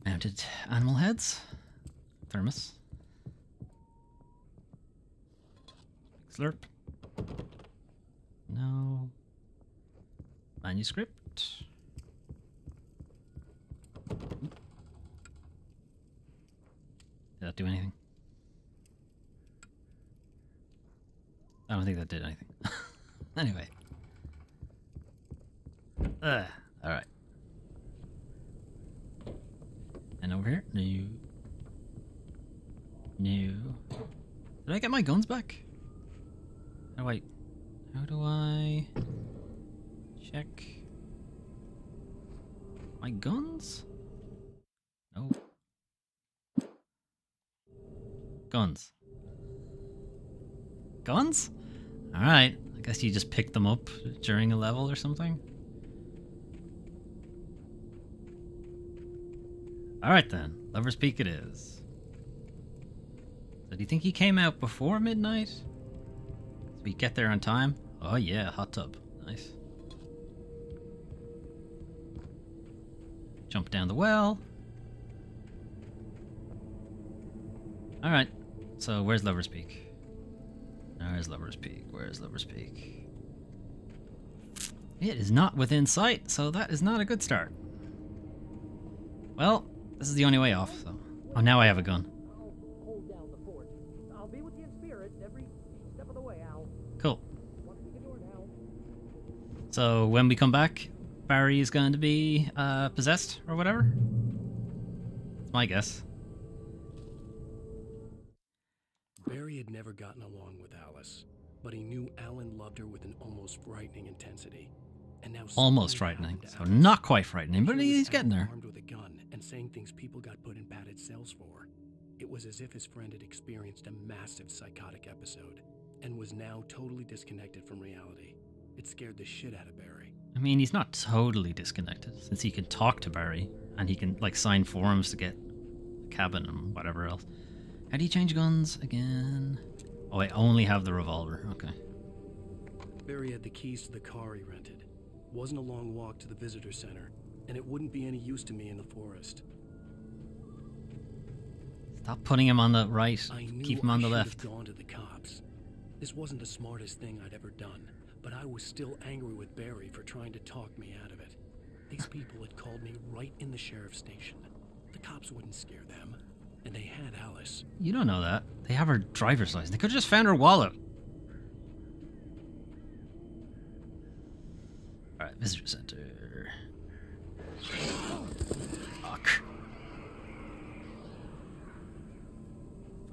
Speaker 3: Mounted animal heads. Thermos. Slurp. No. Manuscript. Did that do anything? I don't think that did anything. Anyway. Alright. And over here? No. No. Did I get my guns back? How do I check my guns? No. Guns. Guns? Alright. I guess you just pick them up during a level or something. Alright then. Lover's Peak it is. So do you think he came out before midnight? So we get there on time? Oh yeah, hot tub. Nice. Jump down the well. Alright. So where's Lover's Peak? Where's Lover's Peak? Where's Lover's Peak? It is not within sight, so that is not a good start. Well, this is the only way off, so... Oh, now I have a gun.
Speaker 20: Hold down the fort. I'll be with you in spirit every step of the way, Al.
Speaker 3: Cool.
Speaker 20: Once we get door down.
Speaker 3: So when we come back, Barry is going to be possessed or whatever? That's my guess.
Speaker 1: Barry had never gotten along with Alice, but he knew Alan loved her with an almost frightening intensity. And now
Speaker 3: almost frightening, so not quite frightening, but he's getting there.
Speaker 1: Armed with a gun and saying things people got put in padded cells for. It was as if his friend had experienced a massive psychotic episode and was now totally disconnected from reality. It scared the shit out of Barry.
Speaker 3: I mean, he's not totally disconnected, since he can talk to Barry, and he can, like, sign forms to get a cabin and whatever else. How do you change guns again? Oh, I only have the revolver. Okay.
Speaker 1: Barry had the keys to the car he rented. Wasn't a long walk to the visitor center, and it wouldn't be any use to me in the forest.
Speaker 3: Stop putting him on the right. Keep him on the
Speaker 1: I
Speaker 3: left.
Speaker 1: should have gone to the cops. This wasn't the smartest thing I'd ever done, but I was still angry with Barry for trying to talk me out of it. These people had called me right in the sheriff's station. The cops wouldn't scare them, and they had Alice.
Speaker 3: You don't know that. They have her driver's license. They could have just found her wallet. Alright, visitor center. Fuck.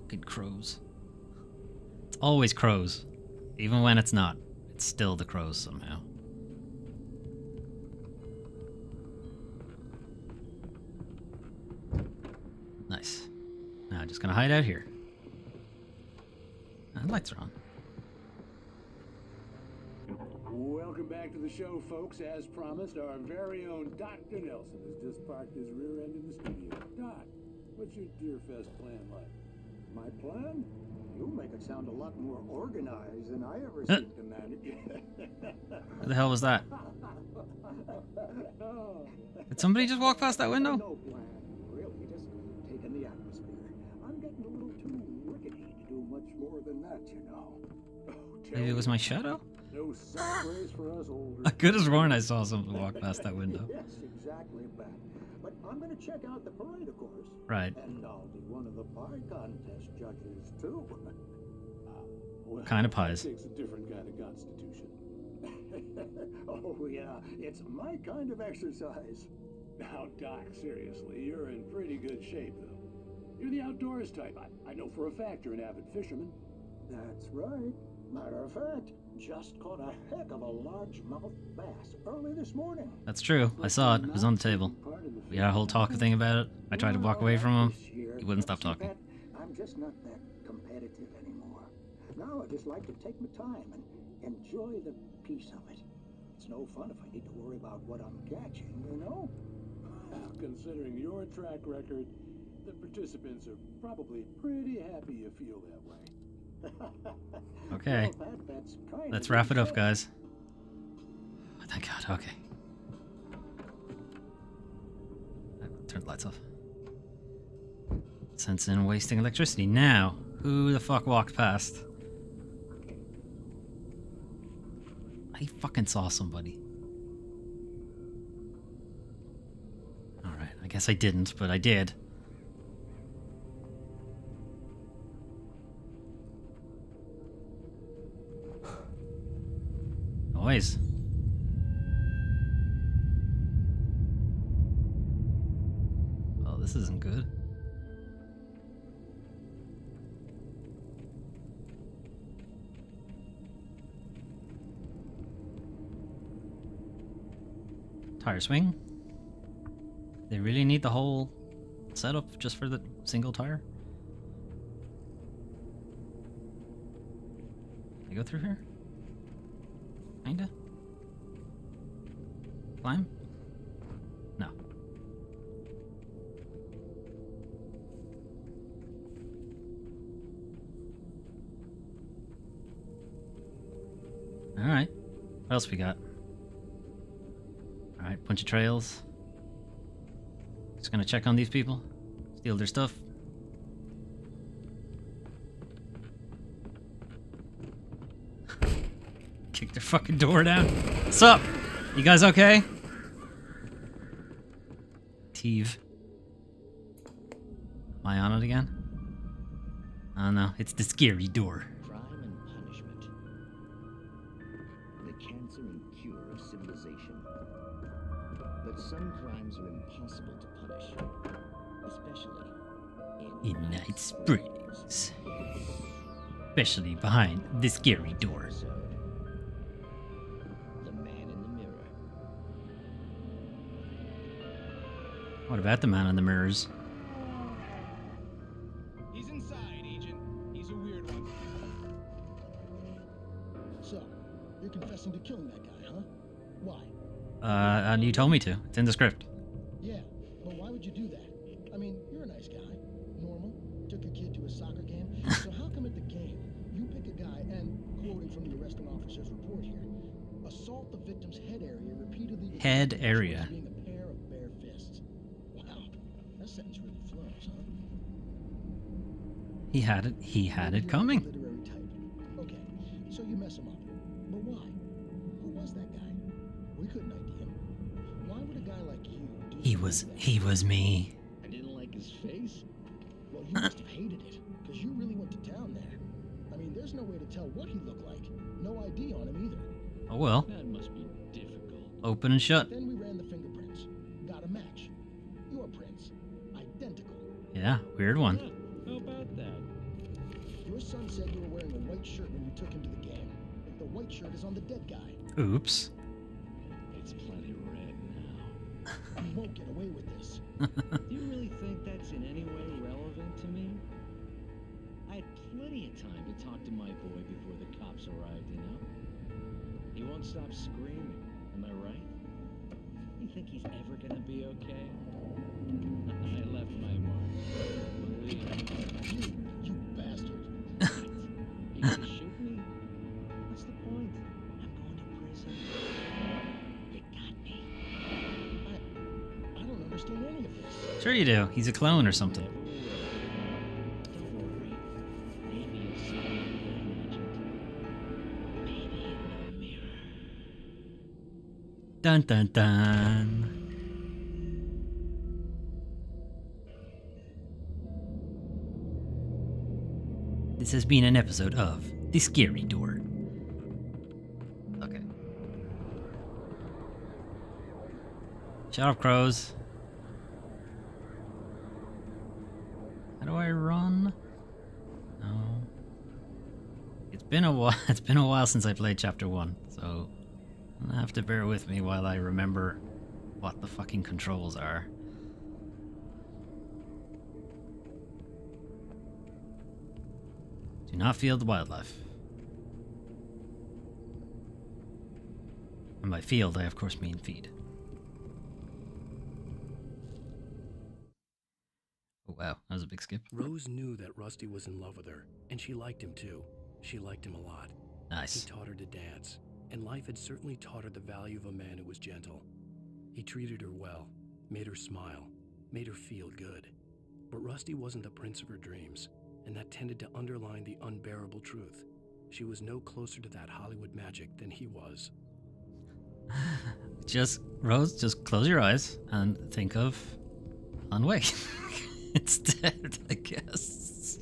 Speaker 3: Fucking crows. It's always crows. Even when it's not. It's still the crows somehow. Nice. Now just gonna hide out here. And lights are on.
Speaker 7: Welcome back to the show, folks. As promised, our very own Dr. Nelson has just parked his rear end in the studio. Doc, what's your Deerfest plan like?
Speaker 9: My plan? You make it sound a lot more organized than I ever seem to manage.
Speaker 3: Who the hell was that? Did somebody just walk past that window?
Speaker 9: No plan, really, just taking the atmosphere. I'm getting a little too rickety to do much more than that, you know.
Speaker 3: Maybe it was my shadow?
Speaker 9: No sideways for us older.
Speaker 3: I could have sworn I saw something walk past that window.
Speaker 9: Yes, exactly, Bat. But I'm going to check out the parade, of course.
Speaker 3: Right.
Speaker 9: And I'll be one of the pie contest judges, too.
Speaker 7: Well,
Speaker 3: Kind of pies.
Speaker 7: It takes a different kind of constitution.
Speaker 9: Oh, yeah, it's my kind of exercise.
Speaker 7: Now, Doc, seriously, you're in pretty good shape, though. You're the outdoors type. I know for a fact you're an avid fisherman.
Speaker 9: That's right. Matter of fact, just caught a heck of a largemouth bass early this morning.
Speaker 3: That's true. I saw it. It was on the table. We had a whole talk thing about it. I tried to walk away from him. He wouldn't stop talking.
Speaker 9: I'm just not that competitive anymore. Now I just like to take my time and enjoy the peace of it. It's no fun if I need to worry about what I'm catching, you know?
Speaker 7: Considering your track record, the participants are probably pretty happy you feel that way.
Speaker 3: Okay.
Speaker 9: Well,
Speaker 3: let's wrap it up, guys. Oh, thank God. Okay. Turn the lights off. Sense in wasting electricity. Now, who the fuck walked past? I fucking saw somebody. Alright, I guess I didn't, but I did. Noise. Well, this isn't good. Tire swing? They really need the whole setup just for the single tire? Can I go through here? Kinda? Climb? No. Alright. What else we got? Alright, bunch of trails. Just gonna check on these people. Steal their stuff. Kick their fucking door down. What's up? You guys okay? Teve. Am I on it again? Oh no, it's the scary door.
Speaker 5: Crime and punishment. The cancer and cure of civilization. But some crimes are impossible to punish, especially
Speaker 3: In Night Springs. Especially behind the scary door.
Speaker 5: The man in the mirror.
Speaker 3: What about the man in the mirrors?
Speaker 6: He's inside, Agent. He's a weird one.
Speaker 23: So, you're confessing to killing that guy, huh? Why?
Speaker 3: And you told me to. It's in the script.
Speaker 23: Yeah, but why would you do that? I mean, you're a nice guy. Normal. Took a kid to a soccer game. So how come at the game, you pick a guy and, quoting from the arresting officer's report here, assault the victim's head area repeatedly...
Speaker 3: Head area.
Speaker 23: ...being a pair of bare fists. Wow, that sentence really flows, huh?
Speaker 3: He had it coming.
Speaker 23: Literary type. Okay, so you mess him up. But why? Who was that guy? We couldn't ID him. Why would a guy like you do
Speaker 3: He was me.
Speaker 23: I didn't like his face? Well, you must have hated it, because you really went to town there. I mean, there's no way to tell what he looked like. No ID on him either.
Speaker 3: Oh well.
Speaker 23: That must be difficult.
Speaker 3: Open and shut.
Speaker 23: Then we ran the fingerprints. Got a match. Your prints. Identical.
Speaker 3: Yeah, weird one.
Speaker 23: How about that? Your son said you were wearing a white shirt when you took him to the game. The white shirt is on the dead guy.
Speaker 3: Oops.
Speaker 23: It's plenty red now. You won't get away with this. Do you really think that's in any way relevant to me? I had plenty of time to talk to my boy before the cops arrived, you know? He won't stop screaming, am I right? You think he's ever gonna be okay? I left my mark. You bastard. You gonna shoot me? What's the point? I'm going to prison. You got me. I don't understand any of this.
Speaker 3: Sure you do. He's a clone or something.
Speaker 23: Don't worry. Maybe you'll see me again, Agent. Maybe in the mirror.
Speaker 3: Dun dun dun. This has been an episode of The Scary Door. Okay. Shut up, crows. How do I run? No. It's been a while. It's been a while since I played Chapter 1, so you'll have to bear with me while I remember what the fucking controls are. Do not feel the wildlife. And by field, I of course mean feed. Oh wow, that was a big skip.
Speaker 1: Rose knew that Rusty was in love with her, and she liked him too. She liked him a lot.
Speaker 3: Nice.
Speaker 1: He taught her to dance, and life had certainly taught her the value of a man who was gentle. He treated her well, made her smile, made her feel good. But Rusty wasn't the prince of her dreams, and that tended to underline the unbearable truth. She was no closer to that Hollywood magic than he was.
Speaker 3: Rose, just close your eyes and think of Alan Wake instead, I guess.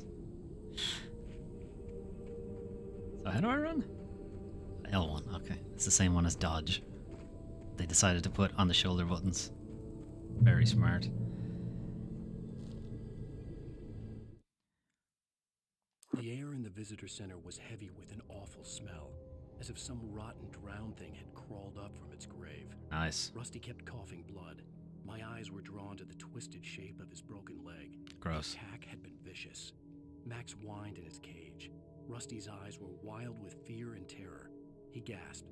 Speaker 3: So how do I run? L1, okay. It's the same one as dodge. They decided to put on the shoulder buttons. Very smart.
Speaker 1: The air in the visitor center was heavy with an awful smell, as if some rotten drowned thing had crawled up from its grave.
Speaker 3: Nice.
Speaker 1: Rusty kept coughing blood. My eyes were drawn to the twisted shape of his broken leg.
Speaker 3: Gross.
Speaker 1: The attack had been vicious. Max whined in his cage. Rusty's eyes were wild with fear and terror. He gasped.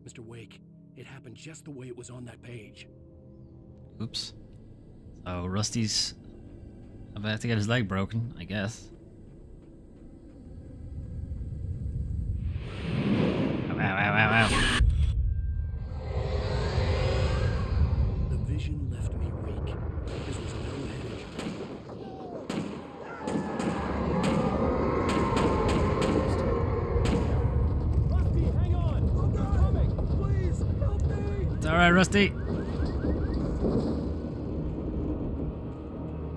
Speaker 1: Mr. Wake, it happened just the way it was on that page.
Speaker 3: Oops. So Rusty's about to get his leg broken, I guess. Ow.
Speaker 1: The vision left me weak. This was no head injury.
Speaker 22: Rusty, hang on! I'm coming! Please, help me!
Speaker 3: It's alright, Rusty.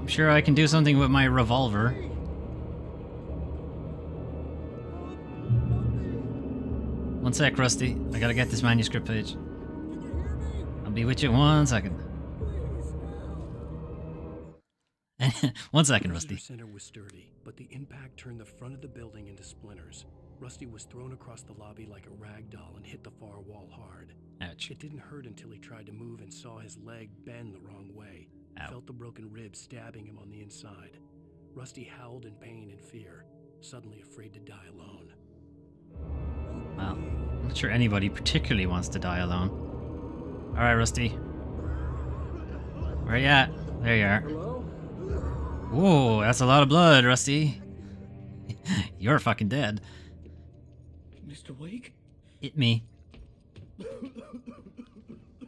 Speaker 3: I'm sure I can do something with my revolver. One sec, Rusty. I gotta get this manuscript page. I'll be with you in 1 second. 1 second, Rusty.
Speaker 1: The center was sturdy, but the impact turned the front of the building into splinters. Rusty was thrown across the lobby like a rag doll and hit the far wall hard.
Speaker 3: Ouch.
Speaker 1: It didn't hurt until he tried to move and saw his leg bend the wrong way.
Speaker 3: Ow.
Speaker 1: Felt the broken rib stabbing him on the inside. Rusty howled in pain and fear, suddenly afraid to die alone.
Speaker 3: Well, I'm not sure anybody particularly wants to die alone. Alright, Rusty. Where you at? There you are. Whoa, that's a lot of blood, Rusty. You're fucking dead.
Speaker 17: Mr. Wake?
Speaker 3: Hit me.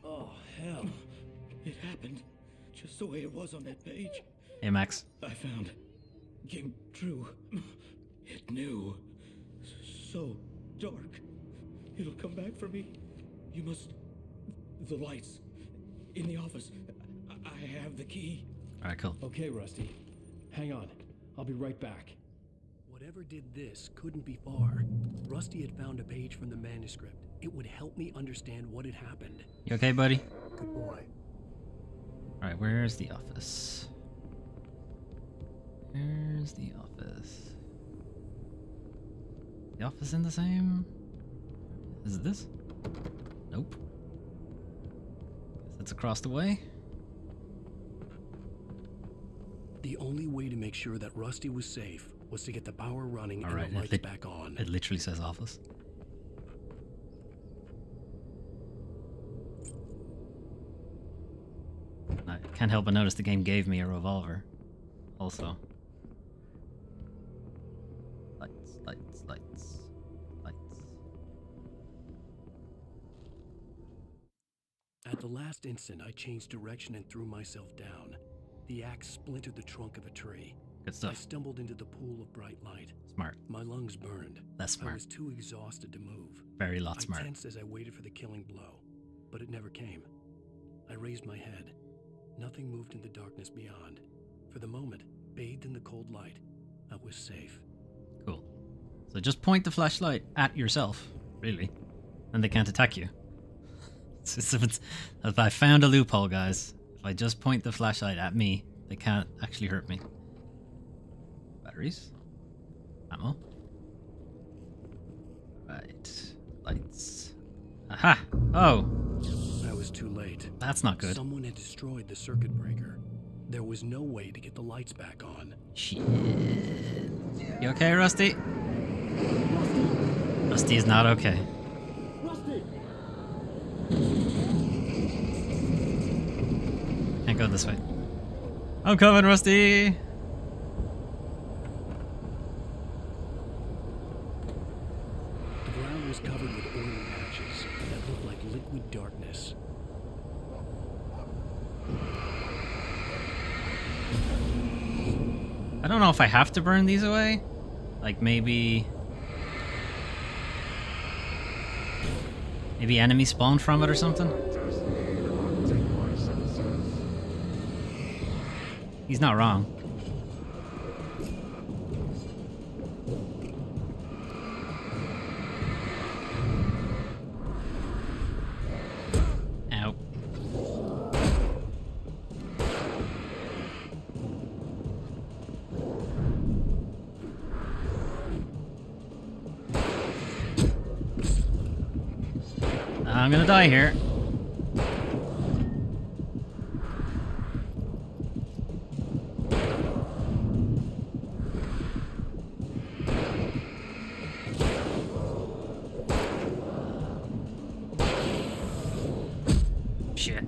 Speaker 17: Oh, hell. It happened just the way it was on that page.
Speaker 3: Hey, Max.
Speaker 17: I found. Came true. It knew. So dark. It'll come back for me. You must... The lights. In the office. I have the key.
Speaker 3: Alright, cool.
Speaker 22: Okay, Rusty. Hang on. I'll be right back.
Speaker 1: Whatever did this couldn't be far. Rusty had found a page from the manuscript. It would help me understand what had happened.
Speaker 3: You okay, buddy?
Speaker 1: Good boy.
Speaker 3: Alright, where's the office? Where's the office? The office in the same? Is it this? Nope. Guess it's across the way.
Speaker 1: The only way to make sure that Rusty was safe was to get the power running and the lights back on.
Speaker 3: It literally says office. I can't help but notice the game gave me a revolver. Also. Lights, lights, lights, lights.
Speaker 1: At the last instant, I changed direction and threw myself down. The axe splintered the trunk of a tree.
Speaker 3: Good stuff.
Speaker 1: I stumbled into the pool of bright light.
Speaker 3: Smart.
Speaker 1: My lungs burned.
Speaker 3: Less smart.
Speaker 1: I was too exhausted to move.
Speaker 3: Very lot smart.
Speaker 1: I tensed as I waited for the killing blow, but it never came. I raised my head. Nothing moved in the darkness beyond. For the moment, bathed in the cold light, I was safe.
Speaker 3: Cool. So just point the flashlight at yourself, really, and they can't attack you. If I found a loophole, guys. If I just point the flashlight at me, they can't actually hurt me. Batteries. Ammo. Right. Lights. Aha! Oh!
Speaker 1: I was too late.
Speaker 3: That's not good.
Speaker 1: Someone had destroyed the circuit breaker. There was no way to get the lights back on.
Speaker 3: Shit. You okay, Rusty? Rusty is not okay.
Speaker 22: Rusty!
Speaker 3: Can't go this way. I'm coming, Rusty!
Speaker 1: The ground was covered with oily patches that looked like liquid darkness.
Speaker 3: I don't know if I have to burn these away. Like maybe enemies spawn from it or something. He's not wrong. Ow. I'm gonna die here. Shit.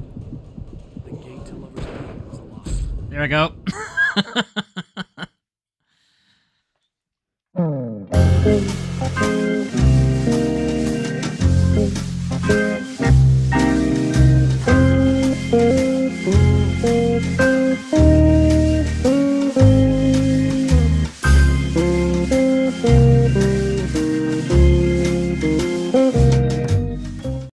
Speaker 1: The gate to Lover's Peak was locked.
Speaker 3: There I go.